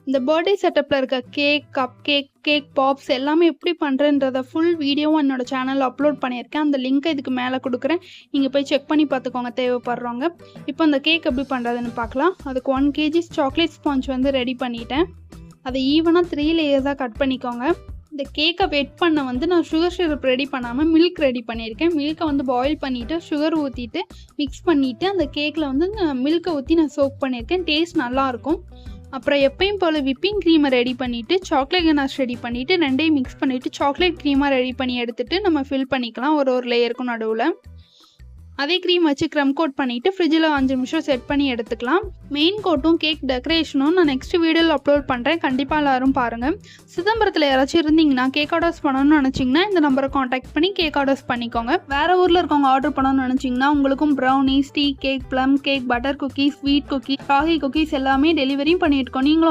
இந்த பர்த்டே செட்டப்பில் இருக்க கேக், கப் கேக், கேக் பாப்ஸ் எல்லாமே எப்படி பண்ணுறேன்றத ஃபுல் வீடியோவும் என்னோட சேனலில் அப்லோட் பண்ணியிருக்கேன். அந்த லிங்க்கை இதுக்கு மேலே கொடுக்குறேன். நீங்கள் போய் செக் பண்ணி பார்த்துக்கோங்க தேவைப்படுறவங்க. இப்போ அந்த கேக் எப்படி பண்ணுறதுன்னு பார்க்கலாம். அதுக்கு 1 kg சாக்லேட் ஸ்பாஞ்ச் வந்து ரெடி பண்ணிட்டேன். அதை ஈவனாக 3 லேயர்ஸாக கட் பண்ணிக்கோங்க. இந்த கேக்கை வெட் பண்ண வந்து நான் சுகர் சிரப் ரெடி பண்ணாமல் மில்க் ரெடி பண்ணியிருக்கேன். மில்கை வந்து பாயில் பண்ணிவிட்டு சுகர் ஊற்றிட்டு மிக்ஸ் பண்ணிவிட்டு அந்த கேக்கில் வந்து மில்கை ஊற்றி நான் சோக் பண்ணியிருக்கேன். டேஸ்ட் நல்லாயிருக்கும். அப்புறம் எப்பயும் போல் விப்பிங் க்ரீமை ரெடி பண்ணிவிட்டு சாக்லேட் கனாஷ் ரெடி பண்ணிவிட்டு ரெண்டையும் மிக்ஸ் பண்ணிவிட்டு சாக்லேட் க்ரீமாக ரெடி பண்ணி எடுத்துகிட்டு நம்ம ஃபில் பண்ணிக்கலாம் ஒரு லேயருக்கும் நடுவில். அதே க்ரீம் வச்சு க்ரம் கோட் பண்ணிவிட்டு ஃப்ரிட்ஜில் 5 நிமிஷம் செட் பண்ணி எடுத்துக்கலாம். மெயின் கோட்டும் கேக் டெக்கரேஷனும் நான் நெக்ஸ்ட் வீடியோவில் அப்லோட் பண்ணுறேன். கண்டிப்பாக எல்லோரும் பாருங்கள். சிதம்பரத்தில் யாராச்சும் இருந்தீங்கன்னா கேக் ஆர்டர்ஸ் பண்ணணும்னு நினச்சிங்கன்னா இந்த நம்பரை காண்டாக்ட் பண்ணி கேக் ஆர்டர்ஸ் பண்ணிக்கோங்க. வேறு ஊரில் இருக்கவங்க ஆர்டர் பண்ணணும்னு நினச்சிங்கன்னா உங்களுக்கும் brownies, tea cake, plum cake, butter cookies, sweet cookies, ragi cookies எல்லாமே டெலிவரியும் பண்ணிட்டுருக்கோம். நீங்களும்